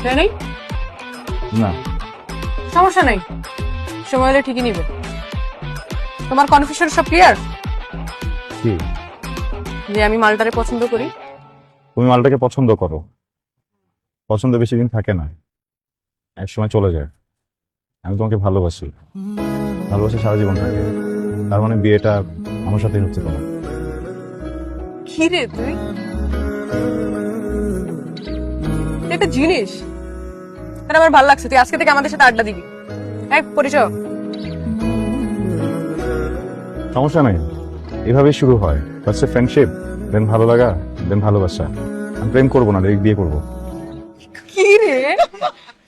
তাই নাই? না, সমস্যা নাই, সময় হলে ঠিকই নিবে। তোমার কনফিউশন সব ক্লিয়ার? কি? যে আমি মালটারে পছন্দ করি। তুমি মালটাকে পছন্দ করো, পছন্দ বেশি দিন থাকে না, এক সময় চলে যায়। আমি তোমাকে ভালোবাসি, ভালোবাসি সারা জীবন থাকে। তার মানে বিয়েটা আমার সাথেই হচ্ছে তোমার। কি রে তুই একটা জিনিস, তার আমার ভালো লাগছে। তুই আজকে থেকে আমাদের সাথে আড্ডা দিবি। এক পরিচয়। সমস্যা নাই, এভাবেই শুরু হয়। ফার্স্টে ফ্রেন্ডশিপ, দেন ভালো লাগা, দেন ভালোবাসা। আমি প্রেম করবো না, ডাইরেক্ট বিয়ে করবো। কি রে,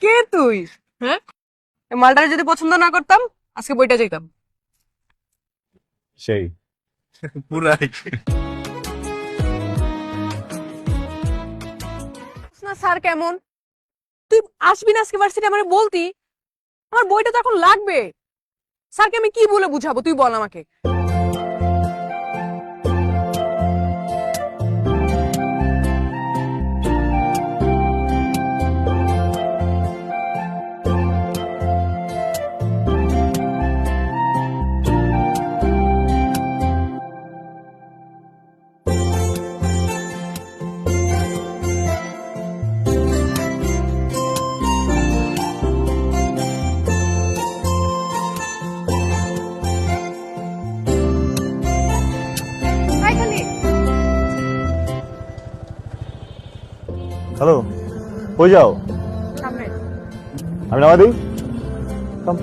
কে তুই? হ্যাঁ, এই মালটারে যদি পছন্দ না করতাম আজকে বইটা যেতাম। সেই পুরাই না স্যার কেমন? তুই আসবি না আজকে ভার্সিটি আমারে বলতি, আমার বইটা তো এখন লাগবে। স্যারকে আমি কি বলে বুঝাবো তুই বল আমাকে। খালি হ্যালো, কই যাও? সামনে। আমি নামা দিই। Come.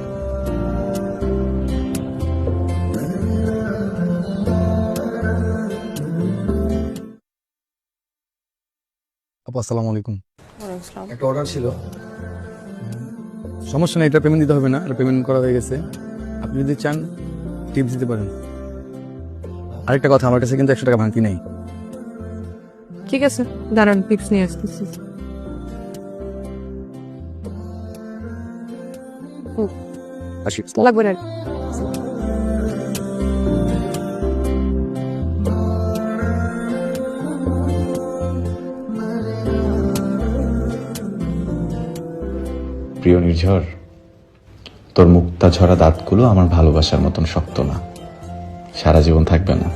আপু আসসালামু আলাইকুম। ওয়ালাইকুম আসসালাম। একটা অর্ডার ছিল। সমস্যা নেই, এটা পেমেন্ট দিতে হবে না, এটা পেমেন্ট করা হয়ে গেছে। আপনি যদি চান টিপস দিতে পারেন। আরেকটা কথা, আমার কাছে কিন্তু 100 টাকা ভাঙতি নেই। ঠিক আছে, দাঁড়ান টিপস নিয়ে আসতেছি। আসি। লাগবে না। প্রিয় নির্ঝর, তোর মুক্তা ঝরা দাঁতগুলো আমার ভালোবাসার মতন শক্ত না, সারা জীবন থাকবে না।